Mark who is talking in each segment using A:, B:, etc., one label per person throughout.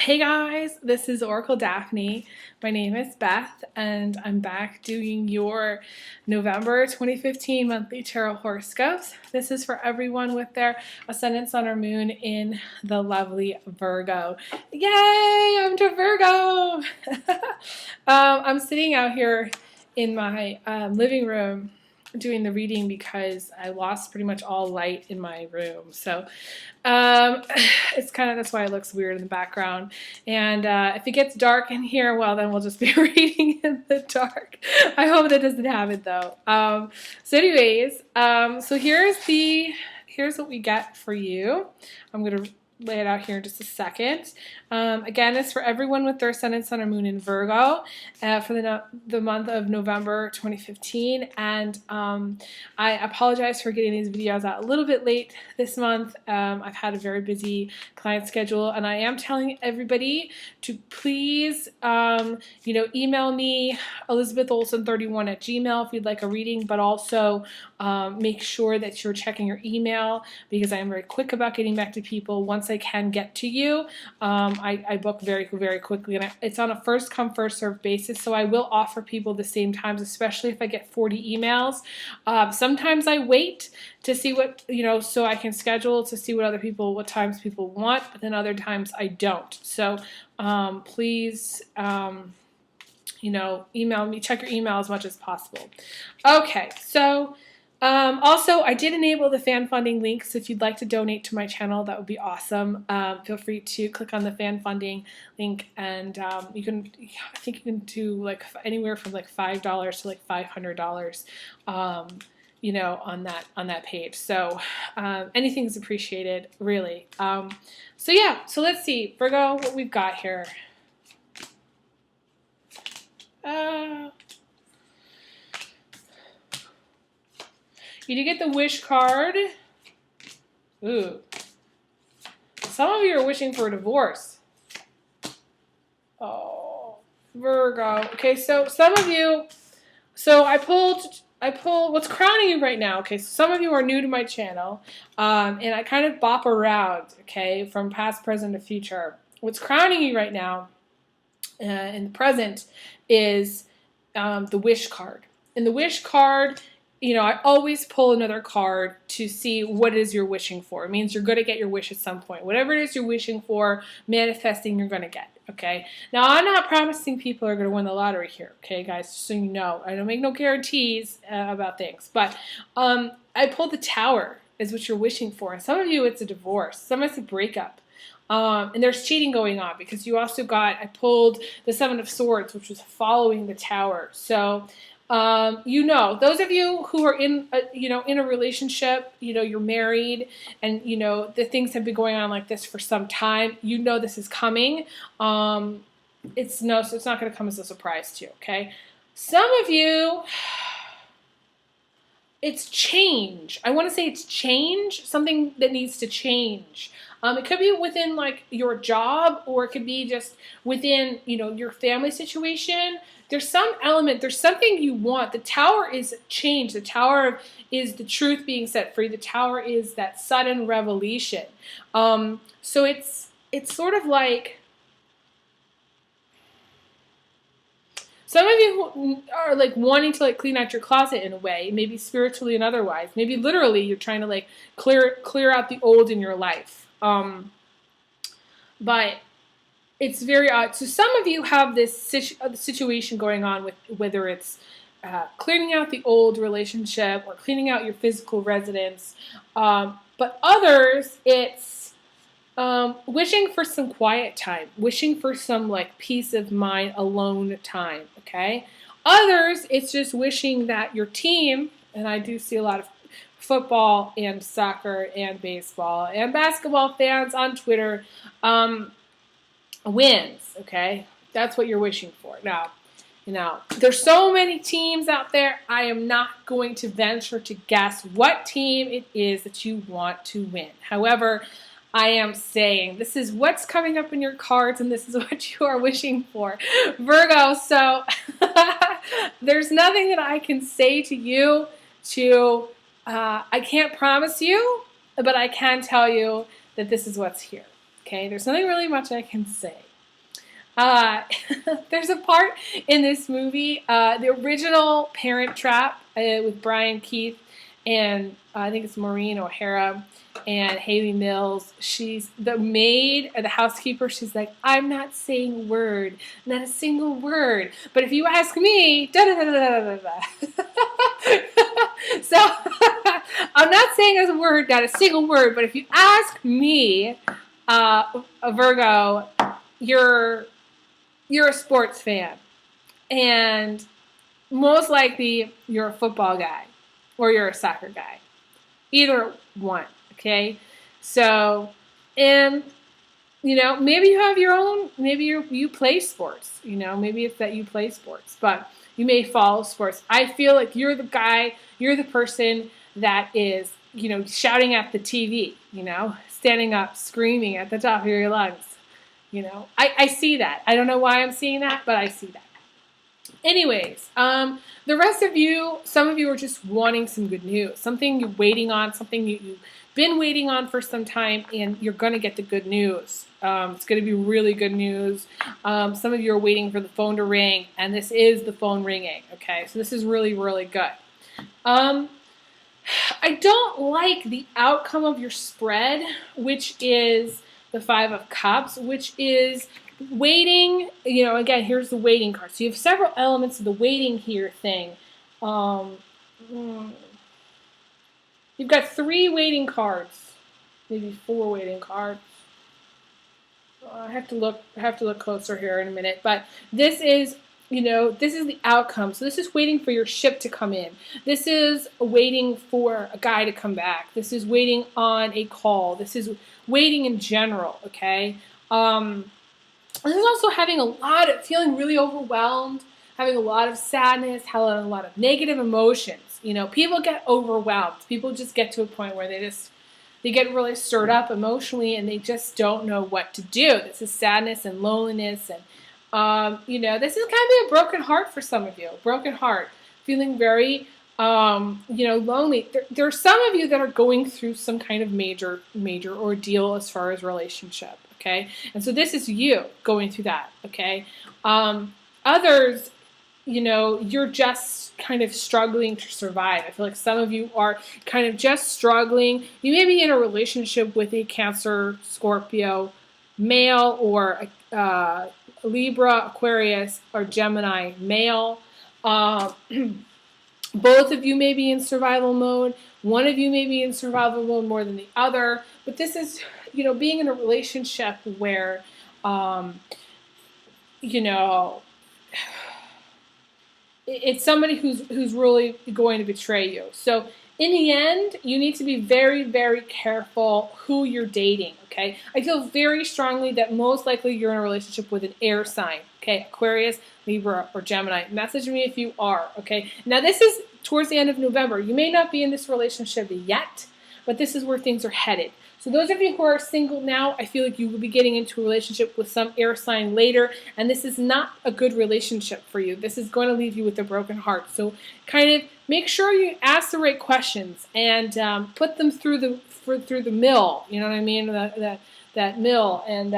A: Hey guys, this is Oracle Daphne. My name is Beth, and I'm back doing your November 2015 monthly tarot horoscopes. This is for everyone with their ascendant, sun, or moon in the lovely Virgo. Yay! I'm to Virgo! I'm sitting out here in my living room doing the reading because I lost pretty much all light in my room. So um, it's kind of, that's why it looks weird in the background. And if it gets dark in here, well, then we'll just be reading in the dark. I hope that doesn't happen though. So anyways, so here's what we get for you. I'm going to lay it out here in just a second. Again, it's for everyone with their ascendant, sun, or moon in Virgo for the month of November 2015. And I apologize for getting these videos out a little bit late this month. I've had a very busy client schedule, and I am telling everybody to please, email me, elizabetholson31@gmail if you'd like a reading, but also make sure that you're checking your email because I am very quick about getting back to people. Once I can get to you, I book very, very quickly, and it's on a first come, first served basis, so I will offer people the same times, especially if I get 40 emails. Sometimes I wait to see what, so I can schedule to see what times people want, but then other times I don't. So please, email me, check your email as much as possible. Okay, so also, I did enable the fan funding links. If you'd like to donate to my channel, that would be awesome. Feel free to click on the fan funding link, and I think you can do like anywhere from like $5 to like $500, on that page. So anything's appreciated, really. So yeah, so let's see, Virgo, what we've got here. You did get the wish card. Ooh. Some of you are wishing for a divorce. Oh, Virgo. Okay, so some of you, I pulled what's crowning you right now. Okay, so some of you are new to my channel, and I kind of bop around, okay, from past, present, to future. What's crowning you right now in the present is the wish card. And the wish card, I always pull another card to see what it is you're wishing for. It means you're going to get your wish at some point. Whatever it is you're wishing for, manifesting, you're going to get. Okay? Now, I'm not promising people are going to win the lottery here. Okay, guys? Just so you know. I don't make no guarantees about things. But I pulled the Tower is what you're wishing for. Some of you, it's a divorce. Some it's a breakup. And there's cheating going on because you also I pulled the Seven of Swords, which was following the Tower. So, those of you who are in a relationship, you're married, and the things have been going on like this for some time. This is coming. So it's not going to come as a surprise to you. Okay, some of you, it's change. I want to say it's change, something that needs to change. It could be within like your job, or it could be just within, your family situation. There's some element, there's something you want. The Tower is change. The Tower is the truth being set free. The Tower is that sudden revelation. So it's sort of like, some of you are like wanting to like clean out your closet in a way, maybe spiritually and otherwise. Maybe literally you're trying to like clear out the old in your life. But it's very odd. So some of you have this situation going on with whether it's clearing out the old relationship or cleaning out your physical residence. But others, it's wishing for some quiet time, wishing for some like peace of mind, alone time, okay? Others, it's just wishing that your team, and I do see a lot of football and soccer and baseball and basketball fans on Twitter, wins, okay? That's what you're wishing for. Now, there's so many teams out there, I am not going to venture to guess what team it is that you want to win. However, I am saying this is what's coming up in your cards, and this is what you are wishing for, Virgo. So there's nothing that I can say to you I can't promise you, but I can tell you that this is what's here. Okay, there's nothing really much I can say. Uh, there's a part in this movie, the original Parent Trap with Brian Keith and I think it's Maureen O'Hara and Haley Mills. She's the maid or the housekeeper. She's like, I'm not saying a word, not a single word. But if you ask me, da da da da da da da. So I'm not saying a word, not a single word. But if you ask me, a Virgo, you're a sports fan, and most likely you're a football guy or you're a soccer guy. Either one, okay? So, and, maybe you have your own, maybe you play sports, maybe it's that you play sports, but you may follow sports. I feel like you're the guy, you're the person that is, shouting at the TV, standing up, screaming at the top of your lungs. I see that. I don't know why I'm seeing that, but I see that. Anyways, the rest of you, some of you are just wanting some good news, something you're waiting on, something you've been waiting on for some time, and you're going to get the good news. It's going to be really good news. Some of you are waiting for the phone to ring, and this is the phone ringing, okay? So this is really, really good. I don't like the outcome of your spread, which is the Five of Cups, which is waiting. Again, here's the waiting card. So you have several elements of the waiting here thing. You've got 3 waiting cards, maybe 4 waiting cards. I have to look closer here in a minute. But this is, this is the outcome. So this is waiting for your ship to come in. This is waiting for a guy to come back. This is waiting on a call. This is waiting in general, okay? This is also feeling really overwhelmed, having a lot of sadness, having a lot of negative emotions. People get overwhelmed. People just get to a point where they get really stirred up emotionally and they just don't know what to do. This is sadness and loneliness and, this is kind of a broken heart for some of you. Broken heart, feeling very, lonely. There are some of you that are going through some kind of major ordeal as far as relationship. Okay, and so this is you going through that. Okay, others, you're just kind of struggling to survive. I feel like some of you are kind of just struggling. You may be in a relationship with a Cancer, Scorpio, male, or a Libra, Aquarius, or Gemini, male. Both of you may be in survival mode. One of you may be in survival mode more than the other. But this is, being in a relationship where, it's somebody who's really going to betray you. So in the end, you need to be very, very careful who you're dating, okay? I feel very strongly that most likely you're in a relationship with an air sign, okay? Aquarius, Libra, or Gemini. Message me if you are, okay? Now, this is towards the end of November. You may not be in this relationship yet, but this is where things are headed. So those of you who are single now, I feel like you will be getting into a relationship with some air sign later, and this is not a good relationship for you. This is going to leave you with a broken heart. So kind of make sure you ask the right questions and put them through the mill. You know what I mean? That mill, and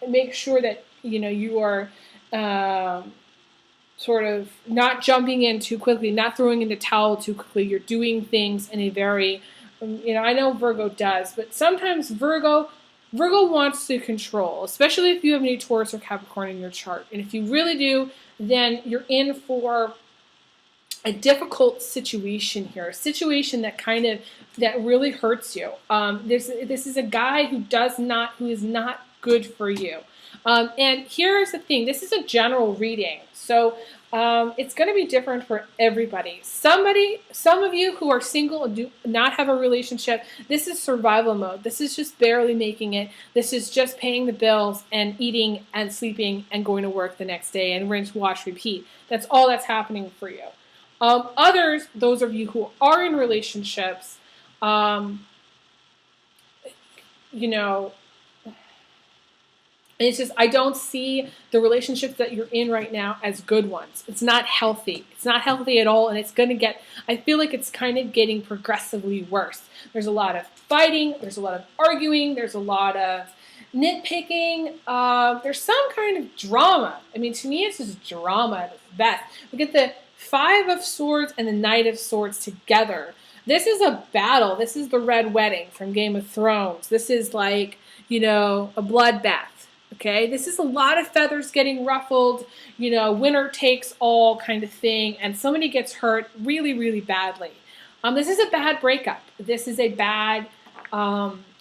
A: make sure that you are sort of not jumping in too quickly, not throwing in the towel too quickly. You're doing things in a very I know Virgo does, but sometimes Virgo wants to control, especially if you have any Taurus or Capricorn in your chart. And if you really do, then you're in for a difficult situation here, a situation that really hurts you. This is a guy who is not good for you. And here's the thing, this is a general reading. So it's going to be different for everybody. Some of you who are single and do not have a relationship, this is survival mode. This is just barely making it. This is just paying the bills and eating and sleeping and going to work the next day and rinse, wash, repeat. That's all that's happening for you. Others, those of you who are in relationships, it's just, I don't see the relationships that you're in right now as good ones. It's not healthy. It's not healthy at all, and it's going to I feel like it's kind of getting progressively worse. There's a lot of fighting. There's a lot of arguing. There's a lot of nitpicking. There's some kind of drama. I mean, to me, it's just drama at its best. We get the Five of Swords and the Knight of Swords together. This is a battle. This is the Red Wedding from Game of Thrones. This is like, a bloodbath. Okay, this is a lot of feathers getting ruffled, winner takes all kind of thing, and somebody gets hurt really, really badly. This is a bad breakup. This is a bad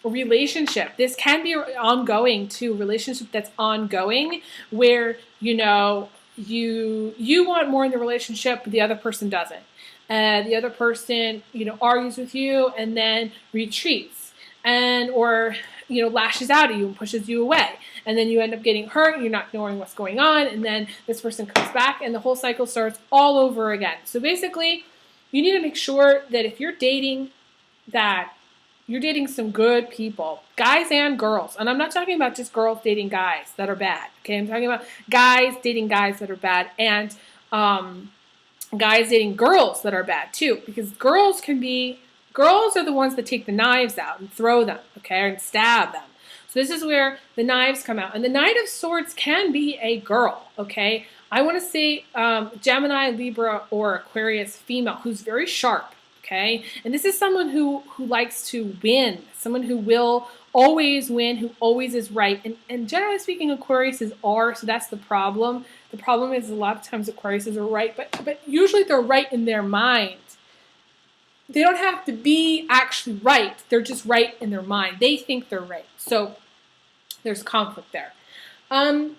A: relationship. This can be ongoing too, relationship that's ongoing where, you want more in the relationship, but the other person doesn't. The other person, argues with you and then retreats or lashes out at you and pushes you away. And then you end up getting hurt, you're not knowing what's going on, and then this person comes back and the whole cycle starts all over again. So basically, you need to make sure that if you're dating, that you're dating some good people, guys and girls. And I'm not talking about just girls dating guys that are bad. Okay, I'm talking about guys dating guys that are bad, and guys dating girls that are bad too. Because girls are the ones that take the knives out and throw them, okay, and stab them. So this is where the knives come out. And the Knight of Swords can be a girl, okay? I want to say Gemini, Libra, or Aquarius female who's very sharp, okay? And this is someone who likes to win, someone who will always win, who always is right. And generally speaking, Aquariuses are, so that's the problem. The problem is a lot of times Aquariuses are right, but usually they're right in their mind. They don't have to be actually right. They're just right in their mind. They think they're right. So there's conflict there. The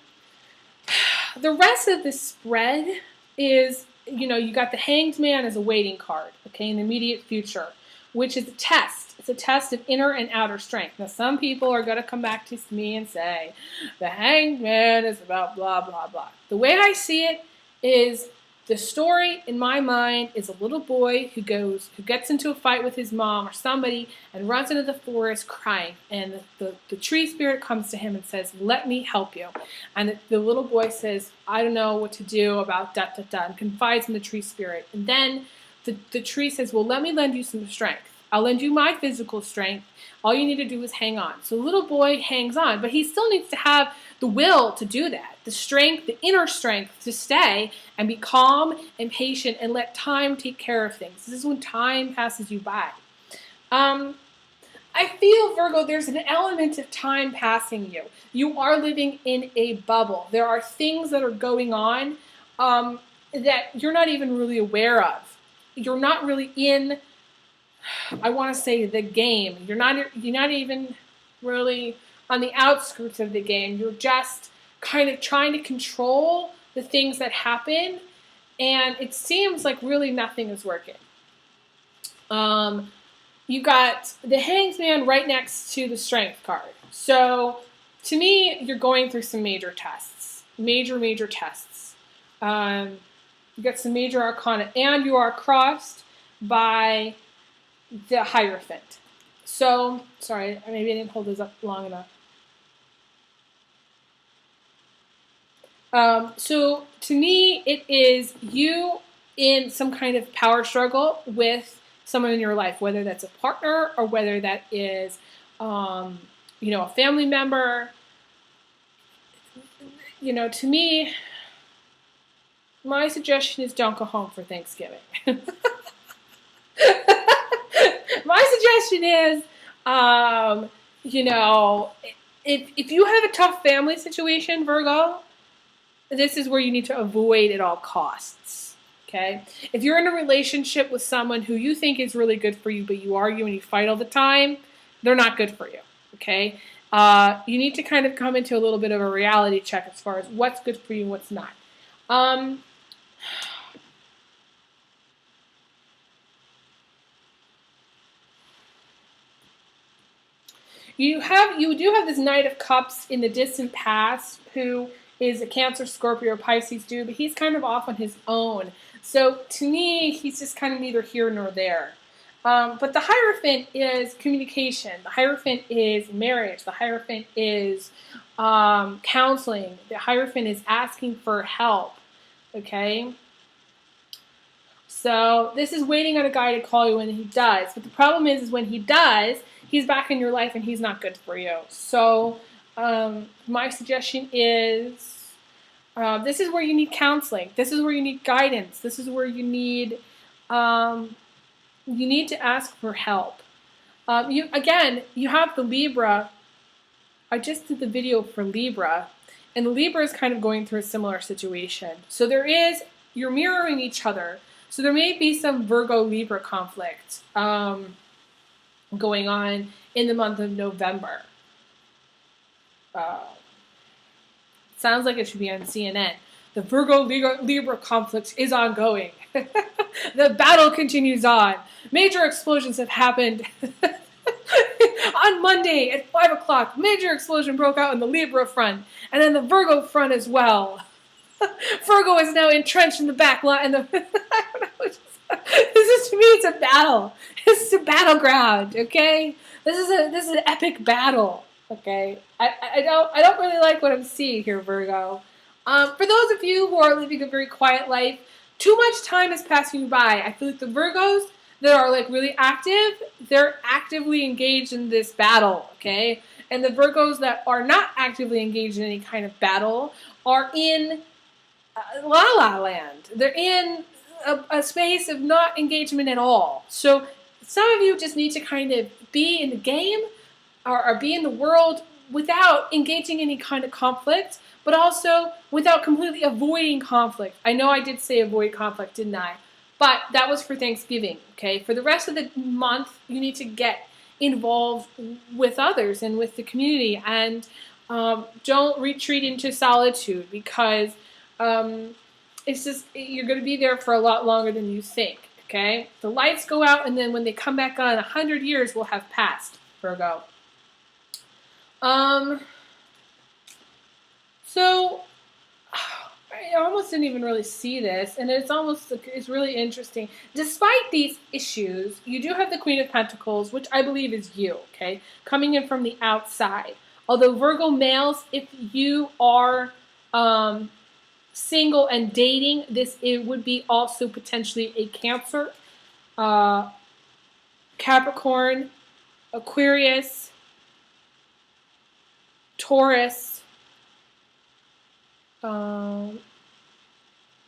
A: rest of the spread is, you got the Hanged Man as a waiting card, okay, in the immediate future, which is a test. It's a test of inner and outer strength. Now, some people are going to come back to me and say, the Hanged Man is about blah, blah, blah. The way I see it is, the story in my mind is a little boy who gets into a fight with his mom or somebody and runs into the forest crying. And the tree spirit comes to him and says, let me help you. And the little boy says, I don't know what to do about da da da, and confides in the tree spirit. And then the tree says, well, let me lend you some strength. I'll lend you my physical strength. All you need to do is hang on. So the little boy hangs on, but he still needs to have the will to do that, the strength, the inner strength to stay and be calm and patient and let time take care of things. This is when time passes you by. I feel, Virgo, there's an element of time passing you. You are living in a bubble. There are things that are going on that you're not even really aware of. You're not really in, I want to say, the game. You're not even really on the outskirts of the game. You're just kind of trying to control the things that happen, and it seems like really nothing is working. You got the Hanged Man right next to the Strength card. So to me, you're going through some major tests. Major tests. You got some major arcana, and you are crossed by the Hierophant. So, sorry, maybe I didn't hold this up long enough. So to me, it is you in some kind of power struggle with someone in your life, whether that's a partner or whether that is, a family member. To me, my suggestion is don't go home for Thanksgiving. My suggestion is, if you have a tough family situation, Virgo, this is where you need to avoid at all costs, okay? If you're in a relationship with someone who you think is really good for you, but you argue and you fight all the time, they're not good for you, okay? You need to kind of come into a little bit of a reality check as far as what's good for you and what's not. You do have this Knight of Cups in the distant past who is a Cancer, Scorpio, or Pisces dude, but he's kind of off on his own. So to me, he's just kind of neither here nor there. But the Hierophant is communication. The Hierophant is marriage. The Hierophant is counseling. The Hierophant is asking for help. Okay? So this is waiting on a guy to call you when he does. But the problem is when he does, he's back in your life and he's not good for you. So My suggestion is this is where you need counseling. This is where you need guidance. This is where um, you need to ask for help. You have the Libra. I just did the video for Libra, and Libra is kind of going through a similar situation. So you're mirroring each other. So there may be some Virgo Libra conflict going on in the month of November. Sounds like it should be on CNN. The Virgo Libra conflict is ongoing. The battle continues on. Major explosions have happened. On Monday at 5 o'clock, major explosion broke out in the Libra front, and then the Virgo front as well. Virgo is now entrenched in the back line. I don't know. This is, to me, it's a battle. This is a battleground. Okay, this is an epic battle. Okay, I don't really like what I'm seeing here, Virgo. For those of you who are living a very quiet life, too much time is passing you by. I feel like the Virgos that are like really active, they're actively engaged in this battle, okay? And the Virgos that are not actively engaged in any kind of battle are in la la land. They're in a space of not engagement at all. So some of you just need to kind of be in the game or be in the world without engaging in any kind of conflict, but also without completely avoiding conflict. I know I did say avoid conflict, didn't I? But that was for Thanksgiving, okay? For the rest of the month, you need to get involved with others and with the community, and don't retreat into solitude, because it's just, you're going to be there for a lot longer than you think, okay? The lights go out, and then when they come back on, 100 years will have passed, Virgo. So I almost didn't even really see this, and it's really interesting. Despite these issues, you do have the Queen of Pentacles, which I believe is you, okay, coming in from the outside. Although Virgo males, if you are single and dating, it would be also potentially a Cancer, Capricorn, Aquarius, Taurus,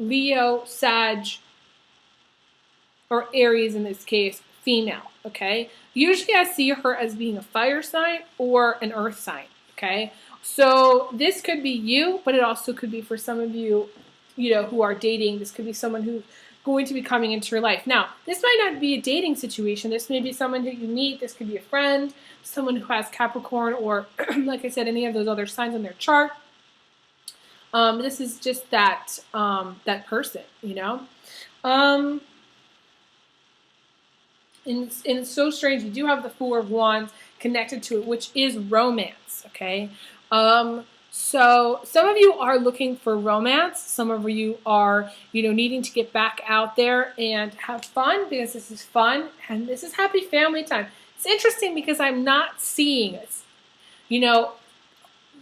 A: Leo, Sag, or Aries in this case, female, okay? Usually I see her as being a fire sign or an earth sign, okay? So this could be you, but it also could be for some of you, who are dating. This could be someone who's going to be coming into your life. Now, this might not be a dating situation. This may be someone who you meet. This could be a friend, someone who has Capricorn, or, like I said, any of those other signs on their chart. This is just that person, And it's so strange. You do have the Four of Wands connected to it, which is romance, okay? So some of you are looking for romance. Some of you are, needing to get back out there and have fun, because this is fun, and this is happy family time. It's interesting because I'm not seeing it,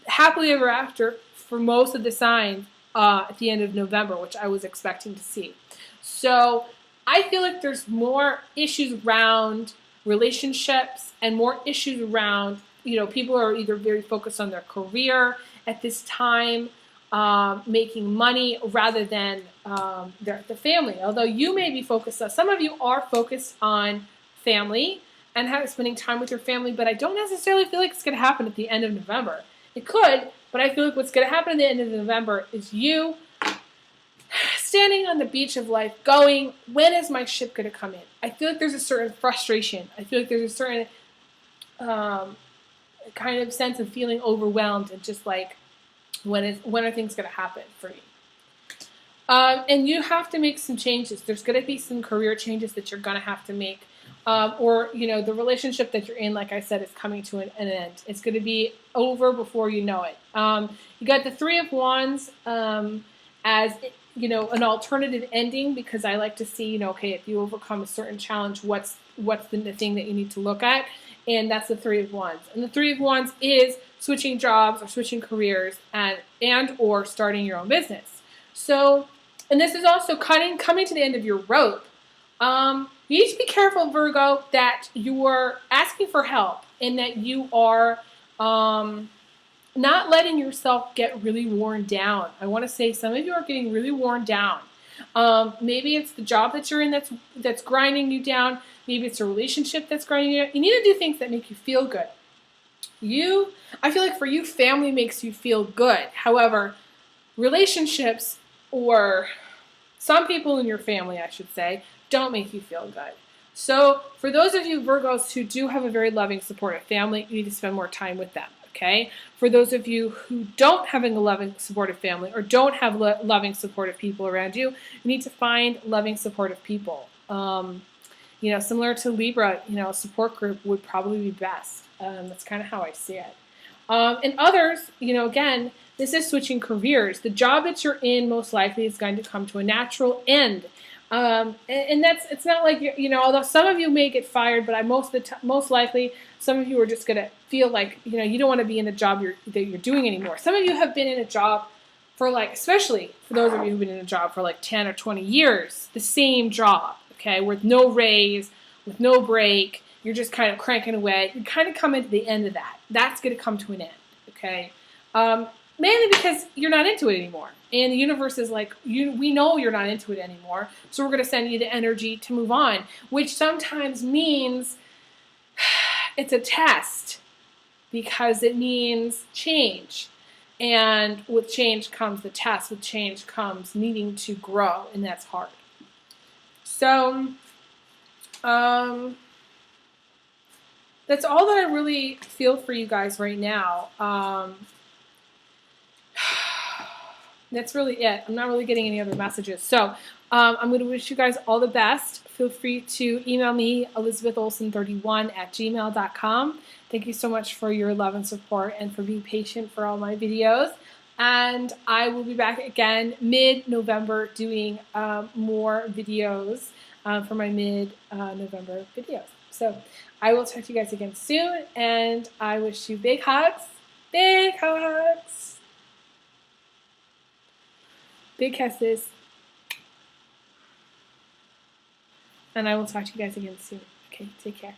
A: happily ever after for most of the signs at the end of November, which I was expecting to see. So I feel like there's more issues around relationships and more issues around, people are either very focused on their career at this time, making money, rather than the family. Although you may be some of you are focused on family and spending time with your family, but I don't necessarily feel like it's going to happen at the end of November. It could, but I feel like what's going to happen at the end of November is you standing on the beach of life going, when is my ship going to come in? I feel like there's a certain frustration. I feel like there's a certain kind of sense of feeling overwhelmed, and just like, when are things going to happen for you? And you have to make some changes. There's going to be some career changes that you're going to have to make. Or, the relationship that you're in, like I said, is coming to an end. It's going to be over before you know it. You got the Three of Wands as, an alternative ending, because I like to see, okay, if you overcome a certain challenge, what's the thing that you need to look at? And that's the Three of Wands. And the Three of Wands is switching jobs or switching careers and or starting your own business. So, and this is also coming to the end of your rope. You need to be careful, Virgo, that you are asking for help, and that you are not letting yourself get really worn down. I want to say some of you are getting really worn down. Maybe it's the job that you're in that's grinding you down. Maybe it's a relationship that's grinding you down. You need to do things that make you feel good. I feel like for you, family makes you feel good. However, relationships, or some people in your family, I should say, don't make you feel good. So for those of you Virgos who do have a very loving, supportive family, you need to spend more time with them. Okay. For those of you who don't have a loving, supportive family, or don't have loving, supportive people around you, you need to find loving, supportive people. Similar to Libra, a support group would probably be best. That's kind of how I see it. And others, again, this is switching careers. The job that you're in most likely is going to come to a natural end. And it's not like, although some of you may get fired, but most likely some of you are just going to feel like, you don't want to be in the job that you're doing anymore. Some of you have been in a job for especially for those of you who've been in a job for 10 or 20 years, the same job, okay, with no raise, with no break. You're just kind of cranking away. You kind of come into the end of that. That's going to come to an end, okay? Mainly because you're not into it anymore. And the universe is like, we know you're not into it anymore, so we're going to send you the energy to move on, which sometimes means it's a test because it means change. And with change comes the test. With change comes needing to grow, and that's hard. So, that's all that I really feel for you guys right now. That's really it. I'm not really getting any other messages. So I'm going to wish you guys all the best. Feel free to email me, elizabetholson31@gmail.com. Thank you so much for your love and support and for being patient for all my videos. And I will be back again mid-November doing more videos for my mid-November videos. So I will talk to you guys again soon, and I wish you big hugs, big kisses, and I will talk to you guys again soon. Okay, take care.